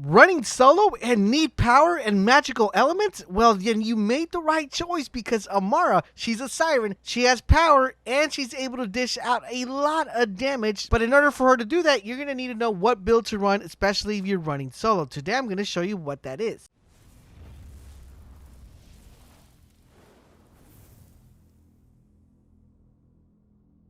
Running solo and need power and magical elements? Well, then you made the right choice, because Amara, she's a siren, she has power, and she's able to dish out a lot of damage. But in order for her to do that, you're going to need to know what build to run, especially if you're running solo. Today I'm going to show you what that is.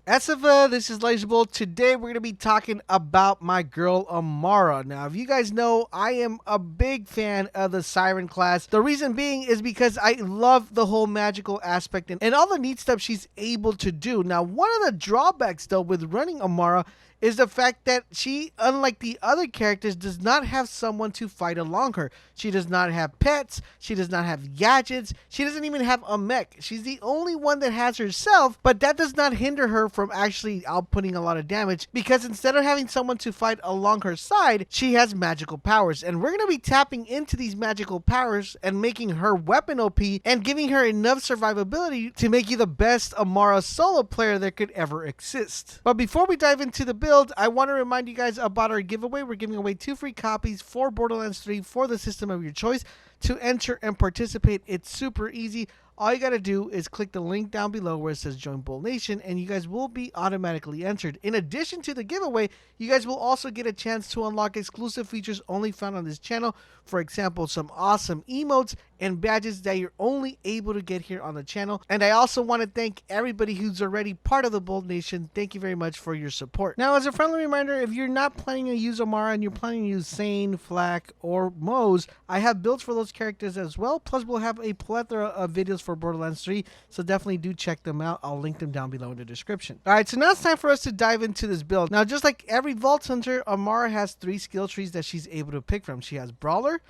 SURVIVABILITY, this is LaserBolt. Today we're going to be talking about my girl Amara. Now, if you guys know, I am a big fan of the Siren class. The reason being is because I love the whole magical aspect and all the neat stuff she's able to do. Now, one of the drawbacks though with running Amara is the fact that she, unlike the other characters, does not have someone to fight along her. She does not have pets, she does not have gadgets, she doesn't even have a mech. She's the only one that has herself, but that does not hinder her from actually outputting a lot of damage, because instead of having someone to fight along her side, she has magical powers. And we're going to be tapping into these magical powers and making her weapon OP and giving her enough survivability to make you the best Amara solo player that could ever exist. But before we dive into the build, I want to remind you guys about our giveaway. We're giving away 2 free copies for Borderlands 3 for the system of your choice. To enter and participate, it's super easy. All you got to do is click the link down below where it says Join Bolt Nation, and you guys will be automatically entered. In addition to the giveaway, you guys will also get a chance to unlock exclusive features only found on this channel. For example, some awesome emotes and badges that you're only able to get here on the channel. And I also want to thank everybody who's already part of the Bolt Nation. Thank you very much for your support. Now, as a friendly reminder, if you're not planning to use Amara and you're planning to use Sane, Flak, or Moze, I have builds for those characters as well. Plus, we'll have a plethora of videos for Borderlands 3, so definitely do check them out. I'll link them down below in the description. Alright, so now it's time for us to dive into this build. Now, just like every Vault Hunter, Amara has 3 skill trees that she's able to pick from. She has Brawler,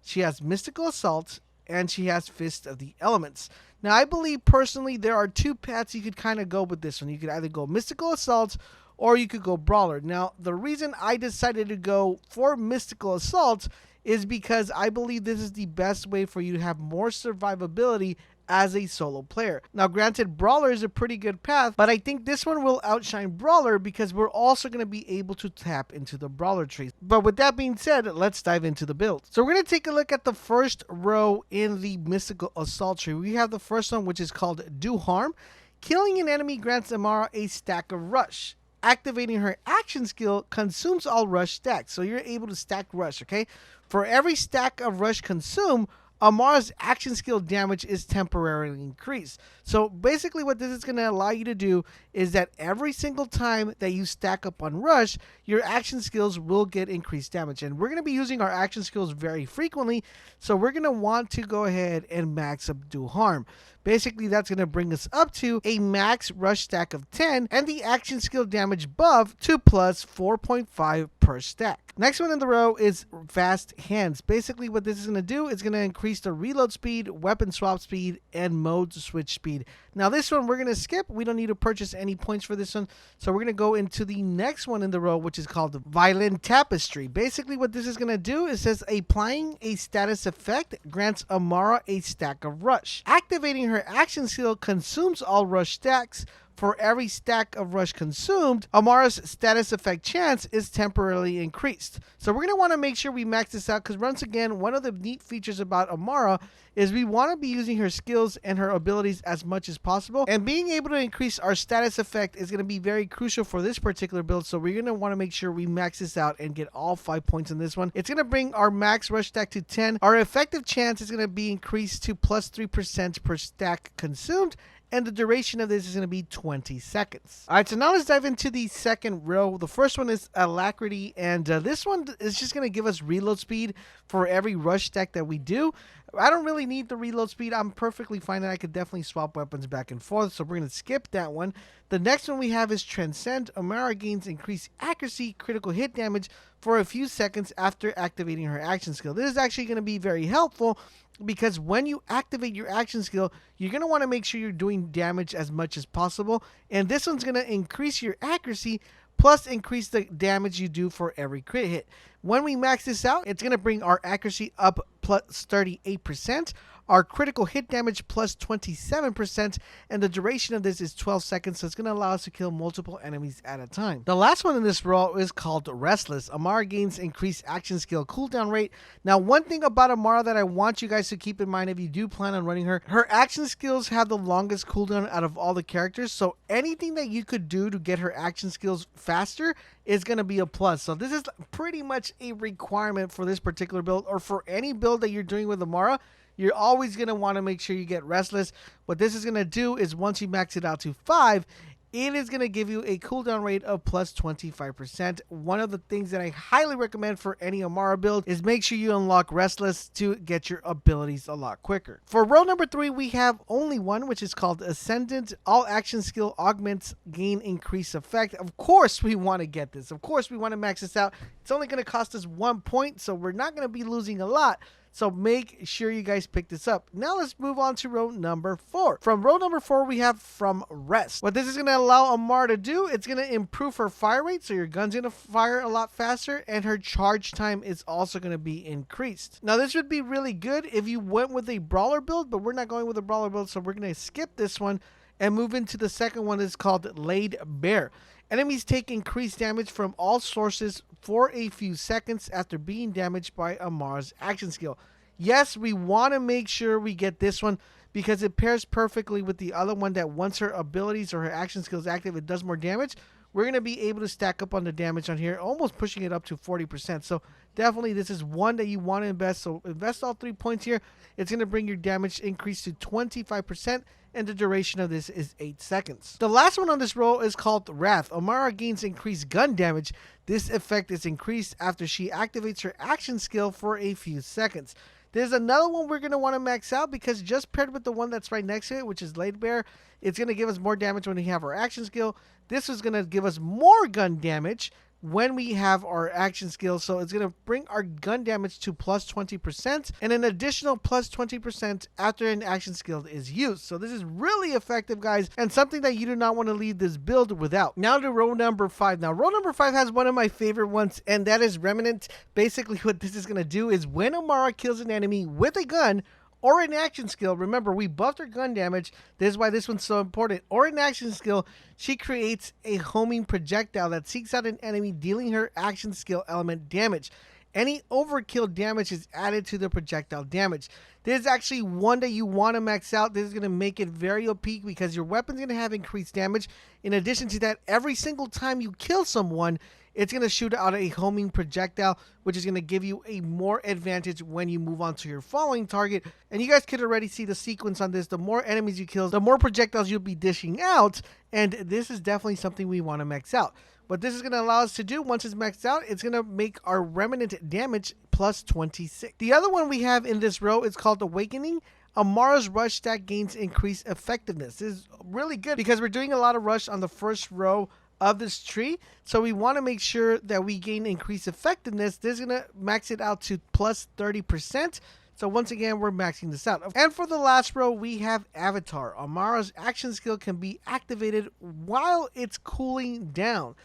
she has Mystical Assault, and she has Fist of the Elements. Now, I believe personally there are 2 paths you could kind of go with this one. You could either go Mystical Assault or you could go Brawler. Now, the reason I decided to go for Mystical Assault is because I believe this is the best way for you to have more survivability as a solo player. Now, granted, Brawler is a pretty good path, but I think this one will outshine Brawler because we're also going to be able to tap into the Brawler trees. But with that being said, let's dive into the build. So we're going to take a look at the first row in the Mystical Assault tree. We have the first one, which is called Do Harm. Killing an enemy grants Amara a stack of Rush. Activating her action skill consumes all Rush stacks. So you're able to stack Rush, okay? For every stack of Rush consumed, Amara's action skill damage is temporarily increased. So basically what this is going to allow you to do is that every single time that you stack up on Rush, your action skills will get increased damage. And we're going to be using our action skills very frequently, so we're going to want to go ahead and max up Do Harm. Basically, that's going to bring us up to a max Rush stack of 10 and the action skill damage buff to plus 4.5 per stack. Next one in the row is Fast Hands. Basically, what this is going to do is going to increase the reload speed, weapon swap speed, and mode switch speed. Now, this one we're going to skip. We don't need to purchase any points for this one. So we're going to go into the next one in the row, which is called Violent Tapestry. Basically, what this is going to do is says applying a status effect grants Amara a stack of Rush. Activating her action skill consumes all Rush stacks. For every stack of Rush consumed, Amara's status effect chance is temporarily increased. So we're going to want to make sure we max this out, because once again, one of the neat features about Amara is we want to be using her skills and her abilities as much as possible. And being able to increase our status effect is going to be very crucial for this particular build. So we're going to want to make sure we max this out and get all 5 points in this one. It's going to bring our max Rush stack to 10. Our effective chance is going to be increased to plus 3% per stack consumed. And the duration of this is going to be 20 seconds. All right, so now let's dive into the second row. The first one is Alacrity, and this one is just going to give us reload speed for every Rush stack that we do. I don't really need the reload speed. I'm perfectly fine, and I could definitely swap weapons back and forth, so we're going to skip that one. The next one we have is Transcend. Amara gains increased accuracy, critical hit damage for a few seconds after activating her action skill. This is actually going to be very helpful, because when you activate your action skill, you're going to want to make sure you're doing damage as much as possible. And this one's going to increase your accuracy, plus increase the damage you do for every crit hit. When we max this out, it's going to bring our accuracy up plus 38%, Our critical hit damage plus 27%, and the duration of this is 12 seconds, so it's going to allow us to kill multiple enemies at a time. The last one in this role is called Restless. Amara gains increased action skill cooldown rate. Now, one thing about Amara that I want you guys to keep in mind if you do plan on running her action skills have the longest cooldown out of all the characters, so anything that you could do to get her action skills faster is going to be a plus. So this is pretty much a requirement for this particular build, or for any build that you're doing with Amara. You're always going to want to make sure you get Restless. What this is going to do is once you max it out to 5, it is going to give you a cooldown rate of plus 25%. One of the things that I highly recommend for any Amara build is make sure you unlock Restless to get your abilities a lot quicker. For row number 3, we have only one, which is called Ascendant. All action skill augments gain increased effect. Of course we want to get this. Of course we want to max this out. It's only going to cost us 1 point, so we're not going to be losing a lot. So make sure you guys pick this up. Now let's move on to row number 4. From row number 4, we have From Rest. What this is going to allow Amara to do, it's going to improve her fire rate, so your gun's going to fire a lot faster, and her charge time is also going to be increased. Now this would be really good if you went with a Brawler build, but we're not going with a Brawler build, so we're going to skip this one and move into the second one. It's called Laid Bare. Enemies take increased damage from all sources for a few seconds after being damaged by Amara's action skill. Yes, we want to make sure we get this one because it pairs perfectly with the other one that once her abilities or her action skills active, it does more damage. We're going to be able to stack up on the damage on here, almost pushing it up to 40%. So definitely this is one that you want to invest. So invest all 3 points here. It's going to bring your damage increase to 25%. And the duration of this is 8 seconds. The last one on this roll is called Wrath. Amara gains increased gun damage. This effect is increased after she activates her action skill for a few seconds. There's another one we're going to want to max out because just paired with the one that's right next to it, which is Laid Bare, it's going to give us more damage when we have our action skill. This is going to give us more gun damage when we have our action skill. So it's going to bring our gun damage to plus 20% and an additional plus 20% after an action skill is used. So this is really effective, guys, and something that you do not want to leave this build without. Now to row number 5. Now row number 5 has one of my favorite ones, and that is Remnant. Basically what this is going to do is when Amara kills an enemy with a gun or an action skill, remember we buffed her gun damage, this is why this one's so important, or an action skill, she creates a homing projectile that seeks out an enemy, dealing her action skill element damage. Any overkill damage is added to the projectile damage. This is actually one that you want to max out. This is going to make it very OP because your weapon's going to have increased damage. In addition to that, every single time you kill someone, it's going to shoot out a homing projectile, which is going to give you a more advantage when you move on to your following target. And you guys could already see the sequence on this. The more enemies you kill, the more projectiles you'll be dishing out. And this is definitely something we want to max out. What this is going to allow us to do once it's maxed out, it's going to make our Remnant damage plus 26. The other one we have in this row is called Awakening. Amara's rush stack gains increased effectiveness. This is really good because we're doing a lot of rush on the first row of this tree, so we want to make sure that we gain increased effectiveness. This is going to max it out to plus 30%. So once again, we're maxing this out. And for the last row, we have Avatar. Amara's action skill can be activated while it's cooling down.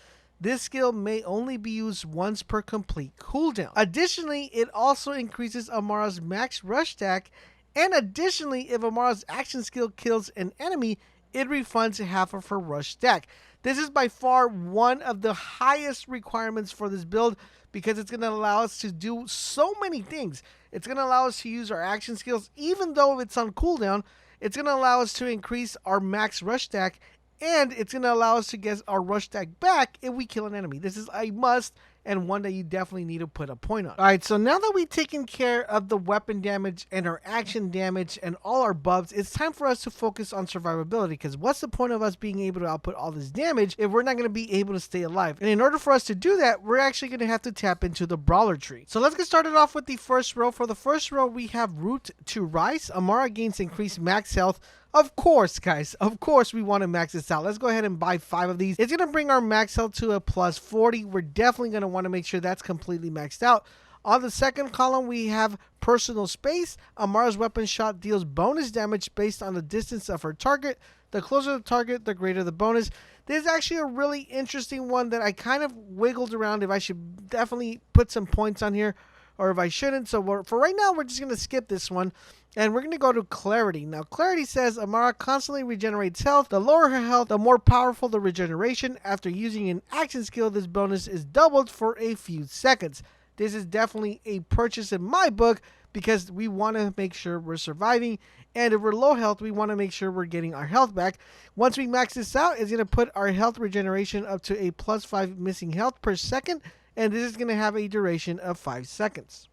This skill may only be used once per complete cooldown. Additionally, it also increases Amara's max rush stack. And additionally, if Amara's action skill kills an enemy, it refunds half of her rush stack. This is by far one of the highest requirements for this build because it's going to allow us to do so many things. It's going to allow us to use our action skills even though it's on cooldown. It's going to allow us to increase our max rush stack, and it's going to allow us to get our rush stack back if we kill an enemy. This is a must and one that you definitely need to put a point on. Alright, so now that we've taken care of the weapon damage and our action damage and all our buffs, it's time for us to focus on survivability, because what's the point of us being able to output all this damage if we're not going to be able to stay alive? And in order for us to do that, we're actually going to have to tap into the Brawler tree. So let's get started off with the first row. For the first row, we have Root to Rise. Amara gains increased max health. Of course, guys, of course we want to max this out. Let's go ahead and buy 5 of these. It's going to bring our max health to a plus 40. We're definitely going to want to make sure that's completely maxed out. On the second column, we have Personal Space. Amara's weapon shot deals bonus damage based on the distance of her target. The closer the target, the greater the bonus. This is actually a really interesting one that I kind of wiggled around if I should definitely put some points on here, or if I shouldn't. So for right now, we're just going to skip this one. And we're going to go to Clarity. Now, Clarity says Amara constantly regenerates health. The lower her health, the more powerful the regeneration. After using an action skill, this bonus is doubled for a few seconds. This is definitely a purchase in my book because we want to make sure we're surviving. And if we're low health, we want to make sure we're getting our health back. Once we max this out, it's going to put our health regeneration up to a +5 missing health per second. And this is going to have a duration of 5 seconds.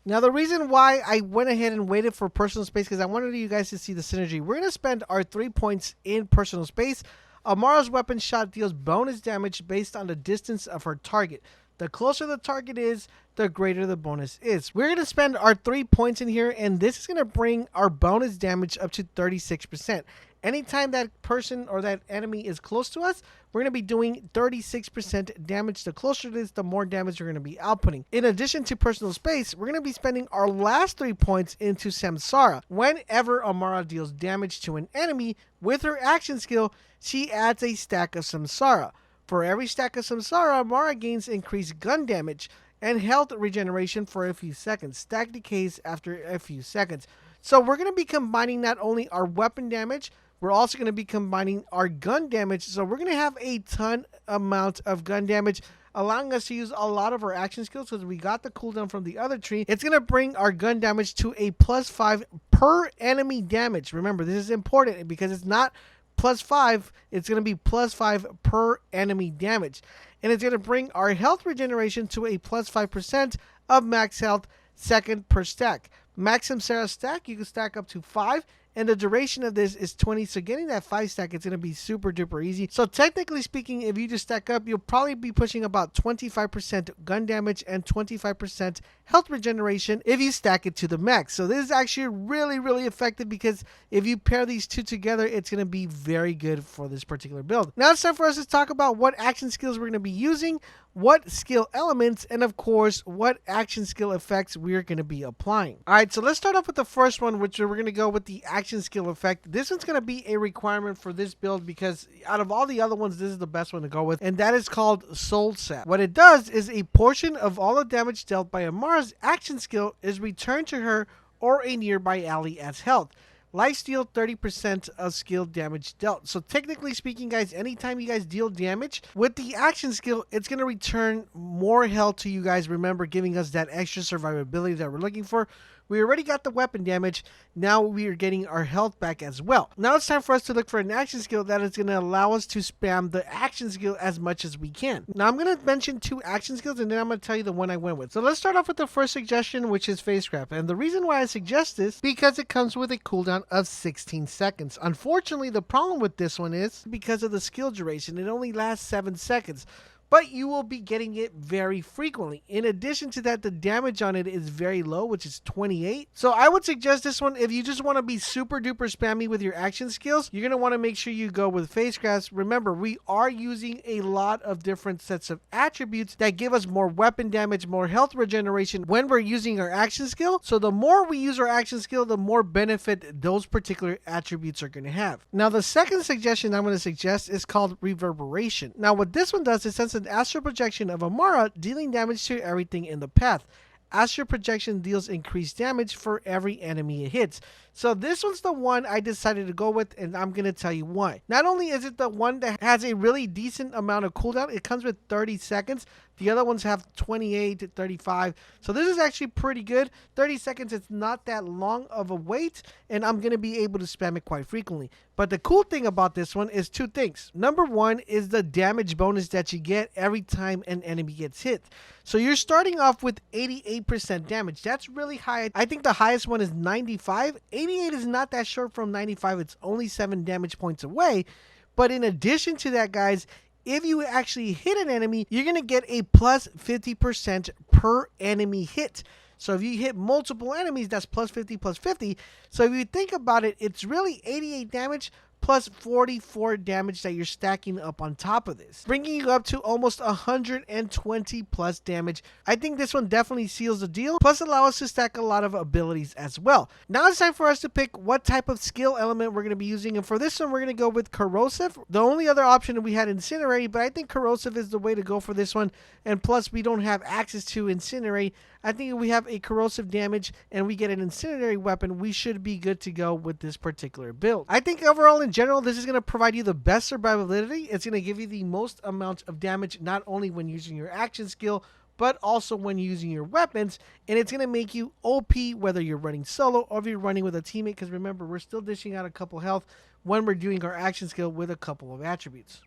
Now, the reason why I went ahead and waited for personal space because I wanted you guys to see the synergy. We're going to spend our 3 points in personal space. Amara's weapon shot deals bonus damage based on the distance of her target. The closer the target is, the greater the bonus is. We're going to spend our 3 points in here, and this is going to bring our bonus damage up to 36%. Anytime that person or that enemy is close to us, we're going to be doing 36% damage. The closer it is, the more damage we're going to be outputting. In addition to personal space, we're going to be spending our last 3 points into Samsara. Whenever Amara deals damage to an enemy with her action skill, she adds a stack of Samsara. For every stack of Samsara, Amara gains increased gun damage and health regeneration for a few seconds. Stack decays after a few seconds. So we're going to be combining not only our weapon damage, we're also going to be combining our gun damage. So we're going to have a ton amount of gun damage, allowing us to use a lot of our action skills because we got the cooldown from the other tree. It's going to bring our gun damage to a +5 per enemy damage. Remember, this is important because it's not +5. It's going to be +5 per enemy damage. And it's going to bring our health regeneration to a +5% of max health second per stack. Max Samsara stack, you can stack up to 5. And the duration of this is 20. So getting that 5 stack, it's going to be super duper easy. So technically speaking, if you just stack up, you'll probably be pushing about 25% gun damage and 25% health regeneration if you stack it to the max. So this is actually really, really effective because if you pair these two together, it's going to be very good for this particular build. Now it's time for us to talk about what action skills we're going to be using, what skill elements, and of course, what action skill effects we're going to be applying. All right, so let's start off with the first one, which we're going to go with the action skill effect. This one's going to be a requirement for this build because out of all the other ones, this is the best one to go with, and that is called Soul Sap. What it does is a portion of all the damage dealt by Amara's action skill is returned to her or a nearby ally as health. Lifesteal 30% of skill damage dealt. So technically speaking, guys, anytime you guys deal damage with the action skill, it's going to return more health to you guys. Remember, giving us that extra survivability that we're looking for. We already got the weapon damage. Now we are getting our health back as well. Now it's time for us to look for an action skill that is going to allow us to spam the action skill as much as we can. Now I'm going to mention 2 action skills and then I'm going to tell you the one I went with. So let's start off with the first suggestion, which is face grab. And the reason why I suggest this because it comes with a cooldown of 16 seconds. Unfortunately, the problem with this one is because of the skill duration. It only lasts 7 seconds. But you will be getting it very frequently. In addition to that, the damage on it is very low, which is 28. So I would suggest this one if you just want to be super duper spammy with your action skills. You're going to want to make sure you go with face grabs. Remember, we are using a lot of different sets of attributes that give us more weapon damage, more health regeneration when we're using our action skill. So the more we use our action skill, the more benefit those particular attributes are going to have. Now, the second suggestion I'm going to suggest is called Reverberation. Now, what this one does is since an astral projection of Amara dealing damage to everything in the path. Astral projection deals increased damage for every enemy it hits. So this one's the one I decided to go with, and I'm going to tell you why. Not only is it the one that has a really decent amount of cooldown, it comes with 30 seconds. The other ones have 28 to 35. So this is actually pretty good. 30 seconds, it's not that long of a wait, and I'm going to be able to spam it quite frequently. But the cool thing about this one is 2 things. Number 1 is the damage bonus that you get every time an enemy gets hit. So you're starting off with 88% damage. That's really high. I think the highest one is 95. 88 is not that short from 95. It's only 7 damage points away. But in addition to that, guys, if you actually hit an enemy, you're going to get a plus 50% per enemy hit. So if you hit multiple enemies, that's plus 50 plus 50. So if you think about it, it's really 88 damage plus 44 damage that you're stacking up on top of this, bringing you up to almost 120 plus damage. I think this one definitely seals the deal, plus allow us to stack a lot of abilities as well. Now it's time for us to pick what type of skill element we're going to be using, and for this one we're going to go with Corrosive. The only other option we had Incinerate, but I think Corrosive is the way to go for this one, and plus we don't have access to Incinerate. I think if we have a corrosive damage and we get an incendiary weapon, we should be good to go with this particular build. I think overall in general, this is going to provide you the best survivability. It's going to give you the most amount of damage, not only when using your action skill, but also when using your weapons, and it's going to make you OP whether you're running solo or if you're running with a teammate, because remember, we're still dishing out a couple health when we're doing our action skill with a couple of attributes.